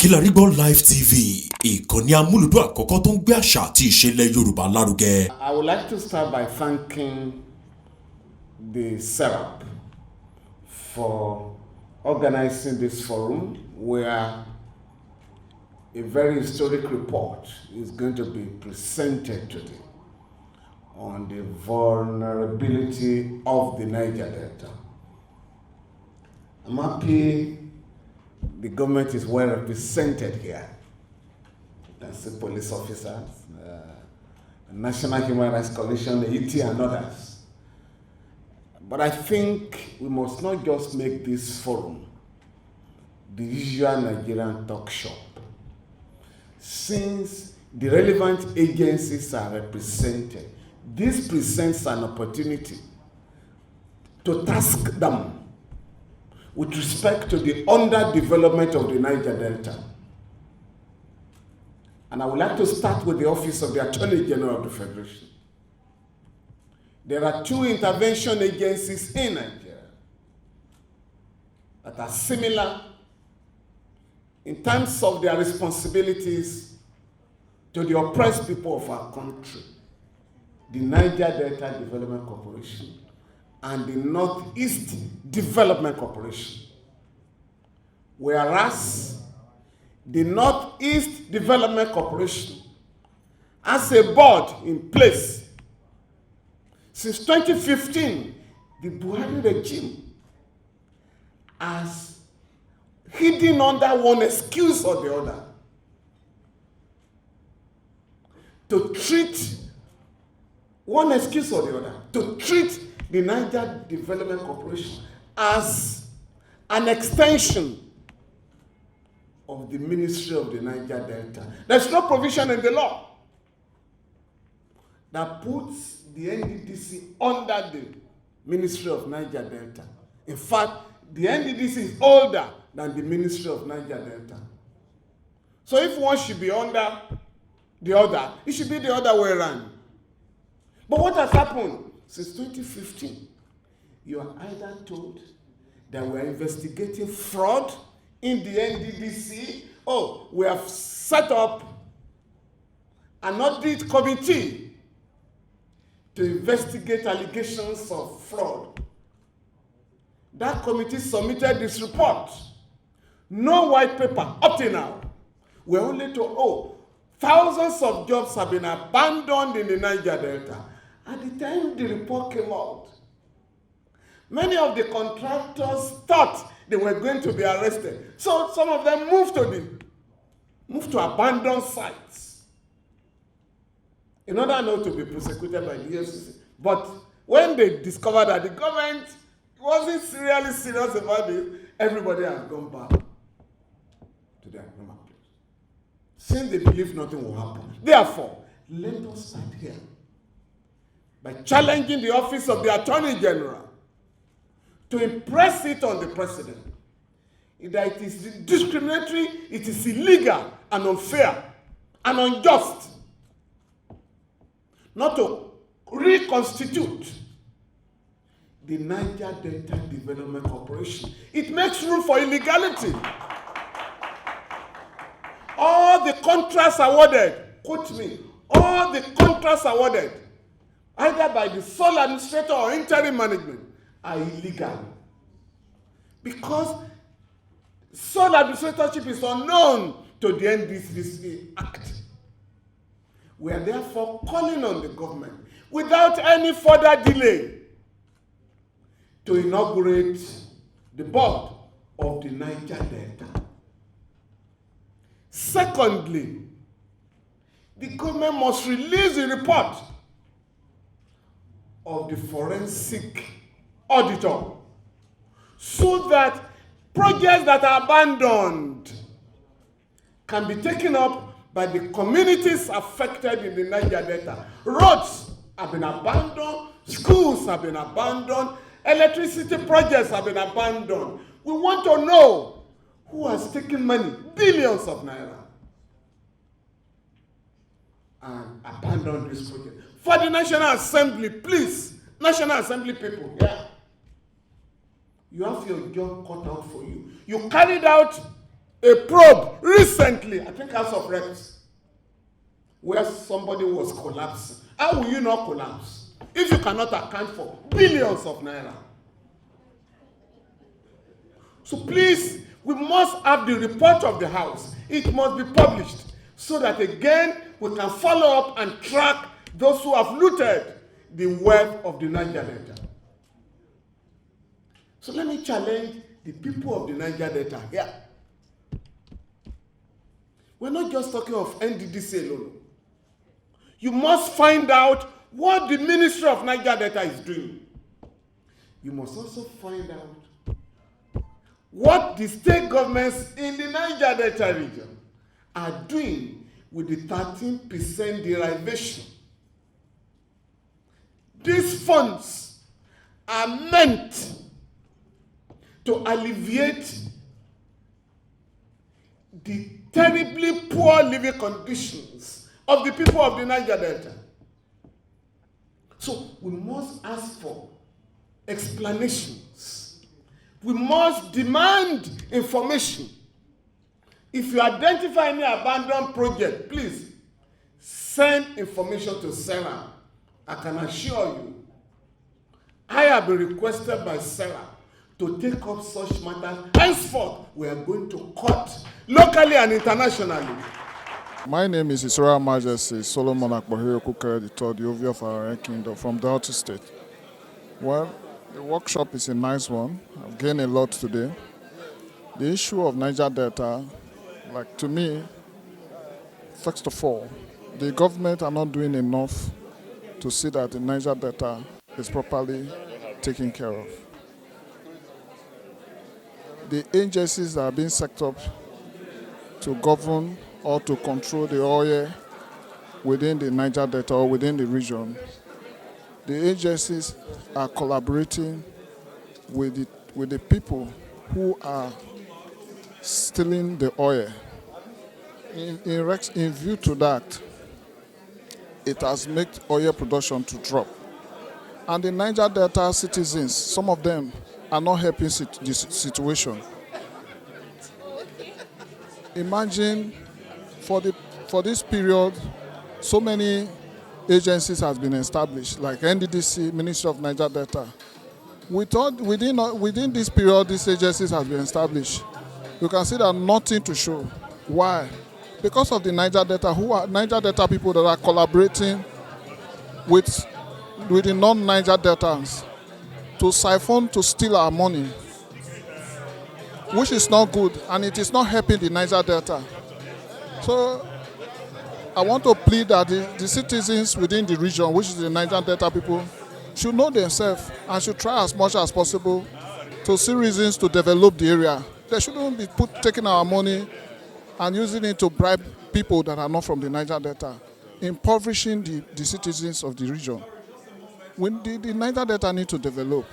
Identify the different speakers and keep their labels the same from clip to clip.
Speaker 1: Kilarigbo Live TV, ìkànnì amúlùdún àkọ́kọ́ tó ń gbé àṣà àti ìṣẹ̀lẹ̀ Yorùbá lárugẹ.
Speaker 2: I would like to start by thanking the SERAP for organizing this forum where a very historic report is going to be presented today on the vulnerability of the Niger Delta. I'm happy the government is well represented here. That's the police officers, National Human Rights Coalition, the ET, and others. But I think we must not just make this forum the usual Nigerian talk shop. Since the relevant agencies are represented, this presents an opportunity to task them with respect to the underdevelopment of the Niger Delta. And I would like to start with the Office of the Attorney General of the Federation. There are two intervention agencies in Nigeria that are similar in terms of their responsibilities to the oppressed people of our country: the Niger Delta Development Corporation and the Northeast Development Corporation. Whereas the Northeast Development Corporation has a board in place since 2015. The Buhari regime has hidden under one excuse or the other to treat the Niger Development Corporation as an extension of the Ministry of the Niger Delta. There's no provision in the law that puts the NDDC under the Ministry of Niger Delta. In fact, the NDDC is older than the Ministry of Niger Delta. So if one should be under the other, it should be the other way around. But what has happened since 2015? You are either told that we are investigating fraud in the NDDC. Oh, we have set up an audit committee to investigate allegations of fraud. That committee submitted this report. No white paper up to now. We're only told, thousands of jobs have been abandoned in the Niger Delta. At the time the report came out, many of the contractors thought they were going to be arrested. So some of them moved to abandoned sites in order not to be prosecuted by the EFCC. But when they discovered that the government wasn't really serious about it, everybody has gone back to their normal place, since they believe nothing will happen. Therefore, let us start here by challenging the Office of the Attorney General to impress it on the President that it is discriminatory, it is illegal and unfair and unjust not to reconstitute the Niger Delta Development Corporation. It makes room for illegality. All the contracts awarded, quote me, all the contracts awarded, either by the sole administrator or interim management, are illegal. Because sole administratorship is unknown to the NDDC Act. We are therefore calling on the government, without any further delay, to inaugurate the board of the Niger Delta. Secondly, the government must release the report of the forensic auditor so that projects that are abandoned can be taken up by the communities affected in the Niger Delta. Roads have been abandoned, schools have been abandoned, electricity projects have been abandoned. We want to know who has taken money, billions of naira, and abandoned this project. For the National Assembly, please, National Assembly people, you have your job cut out for you. You carried out a probe recently, I think House of Reps, where somebody was collapsing. How will you not collapse if you cannot account for billions of naira? So please, we must have the report of the House. It must be published so that again we can follow up and track those who have looted the wealth of the Niger Delta. So let me challenge the people of the Niger Delta here. We're not just talking of NDDC alone. You must find out what the Ministry of Niger Delta is doing. You must also find out what the state governments in the Niger Delta region are doing with the 13% derivation. These funds are meant to alleviate the terribly poor living conditions of the people of the Niger Delta. So we must ask for explanations. We must demand information. If you identify any abandoned project, please send information to Sarah. I can assure you, I have been requested by Sarah to take up such matters. Henceforth, we are going to court locally and internationally.
Speaker 3: My name is His Royal Majesty Solomon Akbohiro Kukere III, the Ovia of our Kingdom from Delta State. Well, the workshop is a nice one. I've gained a lot today. The issue of Niger Delta, like to me, first of all, the government are not doing enough to see that the Niger Delta is properly taken care of. The agencies that are being set up to govern or to control the oil within the Niger Delta or within the region, the agencies are collaborating with the people who are stealing the oil. In view to that, it has made oil production to drop. And the Niger Delta citizens, some of them are not helping this situation. Imagine for this period, so many agencies have been established, like NDDC, Ministry of Niger Delta. We thought within this period, these agencies have been established. You can see that nothing to show. Why? Because of the Niger Delta, Niger Delta people that are collaborating with the non-Niger Deltans to siphon, to steal our money, which is not good, and it is not helping the Niger Delta. So I want to plead that the citizens within the region, which is the Niger Delta people, should know themselves and should try as much as possible to see reasons to develop the area. They shouldn't be taking our money and using it to bribe people that are not from the Niger Delta, impoverishing the citizens of the region. When the Niger Delta need to develop.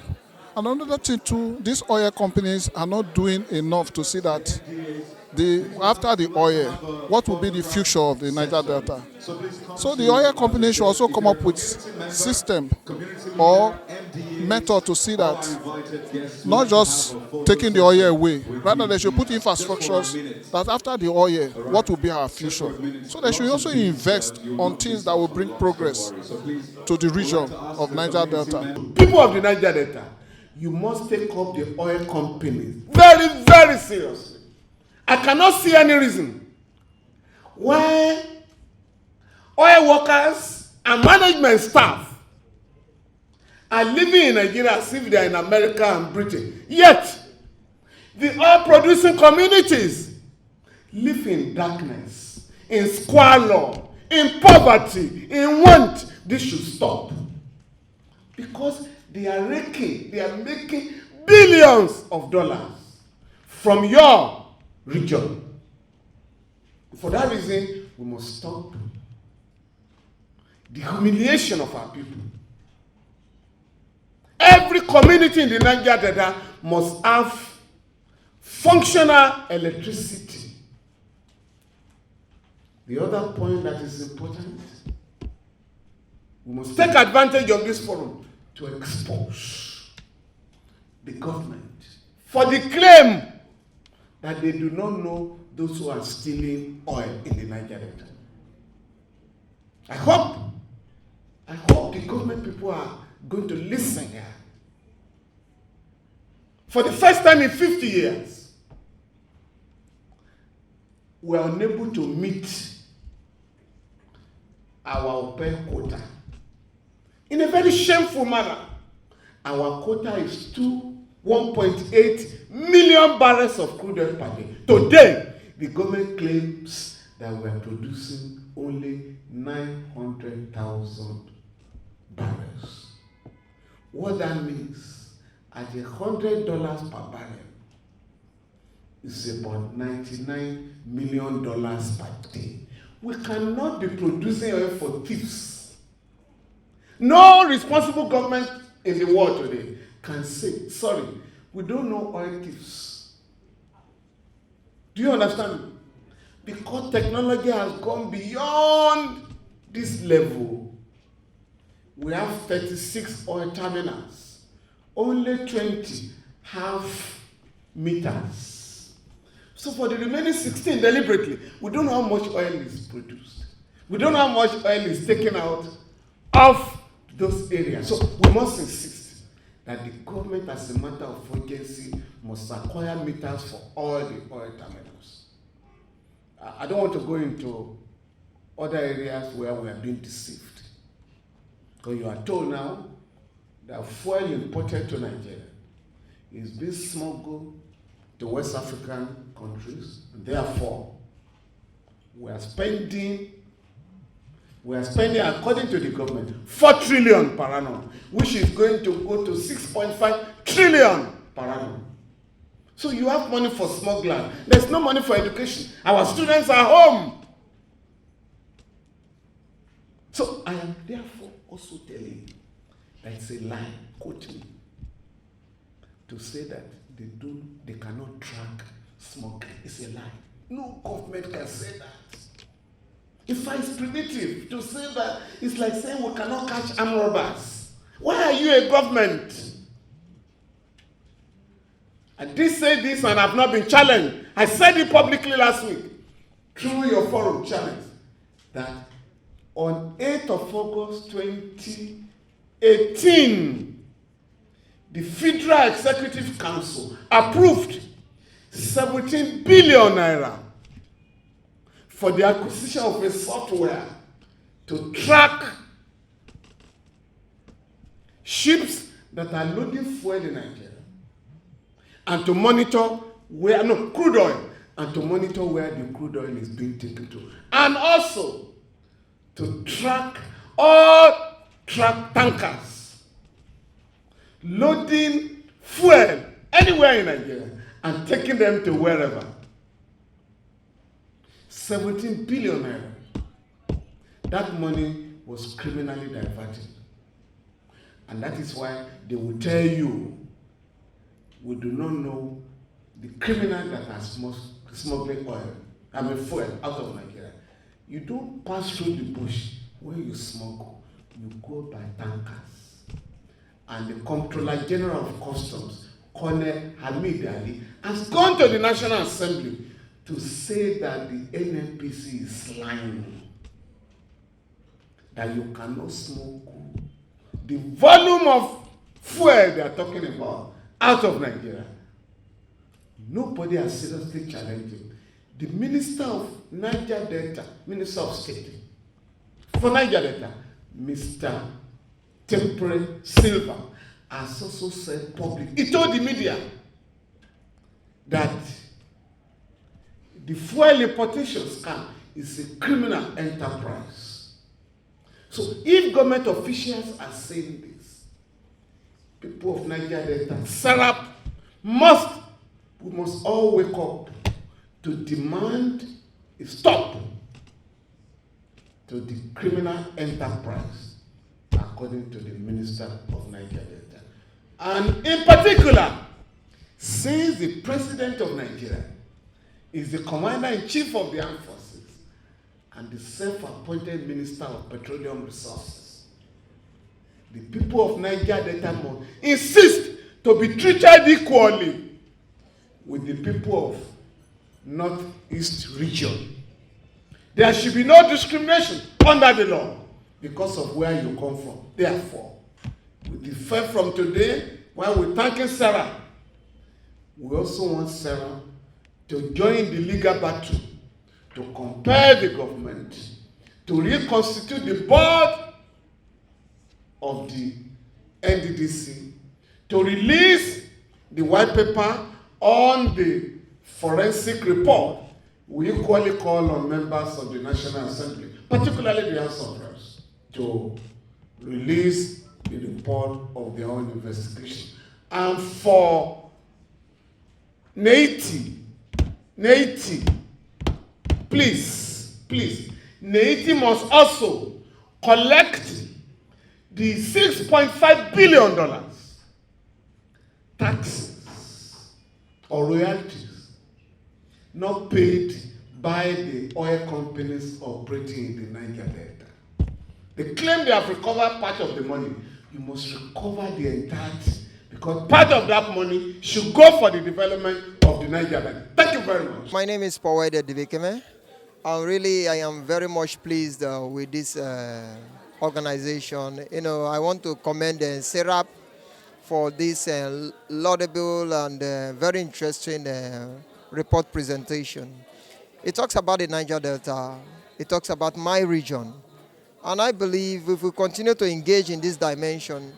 Speaker 3: And another thing too, these oil companies are not doing enough to see that after the oil, what will be the future of the Niger Delta. So the oil companies should also come up with system or method to see that not just taking the oil away, rather they should put infrastructures that after the oil, what will be our future. So they should also invest on things that will bring progress to the region of Niger Delta.
Speaker 2: People of the Niger Delta, you must take up the oil companies very, very seriously. I cannot see any reason why oil workers and management staff are living in Nigeria as if they are in America and Britain. Yet, the oil-producing communities live in darkness, in squalor, in poverty, in want. This should stop. Because they are making billions of dollars from your region. For that reason, we must stop the humiliation of our people. Every community in the Niger Delta must have functional electricity. The other point that is important, we must take advantage of this forum to expose the government for the claim that they do not know those who are stealing oil in the Niger Delta. I hope the government people are going to listen here. For the first time in 50 years, we are unable to meet our OPEC quota in a very shameful manner. Our quota is 1.8 million barrels of crude oil per day. Today, the government claims that we are producing only 900,000 barrels. What that means, at $100 per barrel, is about $99 million per day. We cannot be producing oil for thieves. No responsible government in the world today can say, sorry, we don't know oil thieves. Do you understand? Because technology has gone beyond this level. We have 36 oil terminals. Only 20 have meters. So for the remaining 16, deliberately, we don't know how much oil is produced. We don't know how much oil is taken out of those areas. So we must insist that the government, as a matter of urgency, must acquire meters for all the oil terminals. I don't want to go into other areas where we are being deceived. Because you are told now that fuel imported to Nigeria is being smuggled to West African countries, and therefore we are spending, according to the government, 4 trillion per annum, which is going to go to 6.5 trillion per annum. So you have money for smugglers. There's no money for education. Our students are home. So I am therefore also telling you that it's a lie, quote me, to say that they cannot track smuggling. It's a lie. No government can say that. In fact, it's primitive to say that. It's like saying we cannot catch armed robbers. Why are you a government? I did say this and I've not been challenged. I said it publicly last week through your forum challenge that on 8th of August 2018, the Federal Executive Council approved 17 billion naira for the acquisition of a software to track ships that are loading fuel in Nigeria and to monitor crude oil, and to monitor where the crude oil is being taken to, and also to track all tankers loading fuel anywhere in Nigeria and taking them to wherever. 17 billion naira. That money was criminally diverted. And that is why they will tell you, we do not know the criminal that has smuggling fuel out of Nigeria. You don't pass through the bush when you smuggle. You go by tankers. And the Comptroller General of Customs, Colonel Hamid Ali, has gone to the National Assembly to say that the NNPC is lying, that you cannot smuggle the volume of fuel they are talking about out of Nigeria. Nobody has seriously challenged it. The Minister of Niger Delta, Minister of State for Niger Delta, Mr. Temporary Silva, has also said publicly, he told the media that the fuel importation scam is a criminal enterprise. So if government officials are saying this, people of Niger Delta, Sarap, we must all wake up to demand a stop to the criminal enterprise, according to the Minister of Niger Delta. And in particular, since the President of Nigeria is the Commander-in-Chief of the Armed Forces and the self-appointed Minister of Petroleum Resources, the people of Niger Delta must insist to be treated equally with the people of East region. There should be no discrimination under the law because of where you come from. Therefore, with the fact from today, while we're thanking Sarah, we also want Sarah to join the legal battle to compel the government to reconstitute the board of the NDDC, to release the white paper on the forensic report. We equally call on members of the National Assembly, particularly the House of Reps, to release the report of their own investigation. And for Naiti, please, Naiti must also collect the $6.5 billion taxes or royalties not paid by the oil companies operating in the Niger Delta. They claim they have recovered part of the money. You must recover the entirety, because part of that money should go for the development of the Niger Delta. Thank you very much.
Speaker 4: My name is Powede Dibekeme. I am very much pleased with this organization. I want to commend SERAP for this laudable and very interesting report presentation. It talks about the Niger Delta. It talks about my region. And I believe if we continue to engage in this dimension,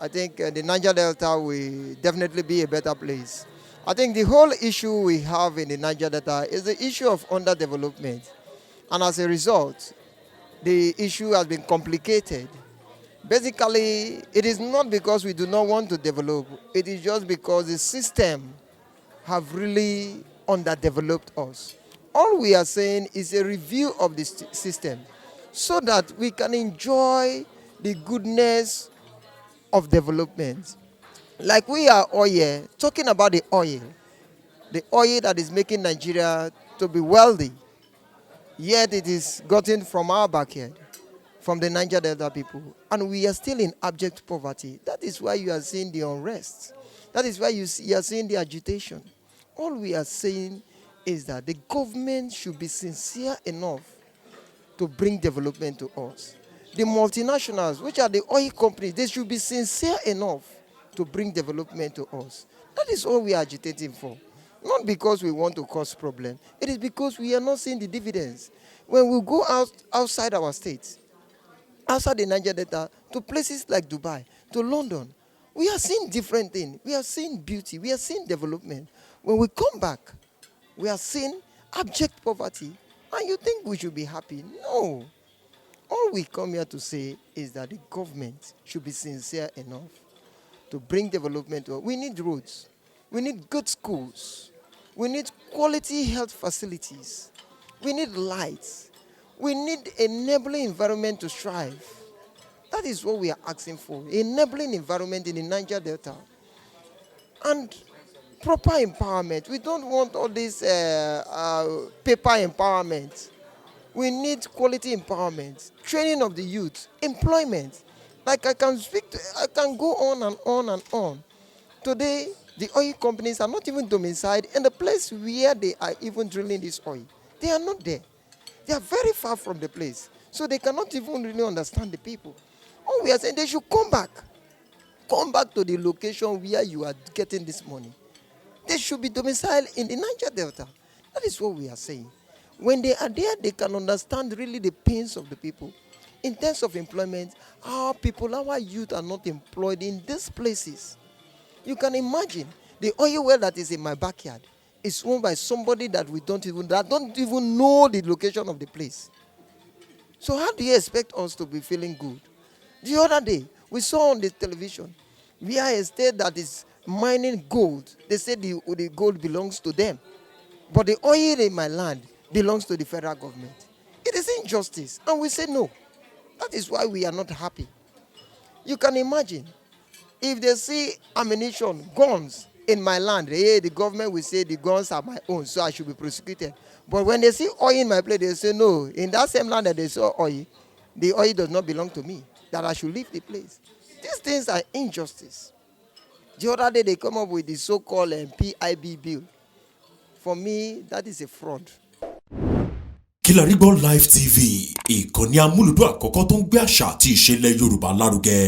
Speaker 4: I think the Niger Delta will definitely be a better place. I think the whole issue we have in the Niger Delta is the issue of underdevelopment. And as a result, the issue has been complicated. Basically, it is not because we do not want to develop. It is just because the system have really underdeveloped us. All we are saying is a review of the system so that we can enjoy the goodness of development. Like we are oil, talking about the oil that is making Nigeria to be wealthy, yet it is gotten from our backyard, from the Niger Delta people, and we are still in abject poverty. That is why you are seeing the unrest. That is why you are seeing the agitation. All we are saying is that the government should be sincere enough to bring development to us. The multinationals, which are the oil companies, they should be sincere enough to bring development to us. That is all we are agitating for. Not because we want to cause problems. It is because we are not seeing the dividends. When we go outside our states, outside the Niger Delta, to places like Dubai, to London, we are seeing different things. We are seeing beauty. We are seeing development. When we come back, we are seeing abject poverty. And you think we should be happy? No. All we come here to say is that the government should be sincere enough to bring development. We need roads. We need good schools. We need quality health facilities. We need lights. We need enabling environment to strive. That is what we are asking for. Enabling environment in the Niger Delta. And proper empowerment. We don't want all this paper empowerment. We need quality empowerment, training of the youth, employment. Like I can go on and on and on. Today, the oil companies are not even domiciled in the place where they are even drilling this oil. They are not there. They are very far from the place. So they cannot even really understand the people. All we are saying, they should come back. Come back to the location where you are getting this money. They should be domiciled in the Niger Delta. That is what we are saying. When they are there, they can understand really the pains of the people. In terms of employment, our people, our youth are not employed in these places. You can imagine the oil well that is in my backyard is owned by somebody that don't even know the location of the place. So how do you expect us to be feeling good? The other day, we saw on the television, we are a state that is mining gold. They say the gold belongs to them. But the oil in my land belongs to the federal government. It is injustice. And we say no. That is why we are not happy. You can imagine, if they see ammunition, guns in my land, the government will say the guns are my own, so I should be prosecuted. But when they see oil in my place, they say no. In that same land that they saw oil, the oil does not belong to me, that I should leave the place. These things are injustice. The other day, they come up with the so-called PIB bill. For me, that is a fraud.
Speaker 1: Kilarigbo Live TV, ìkànnì amúlùdún àkọ́kọ́ tó ń gbé àṣà àti ìṣẹ̀lẹ̀ Yorùbá lárugẹ.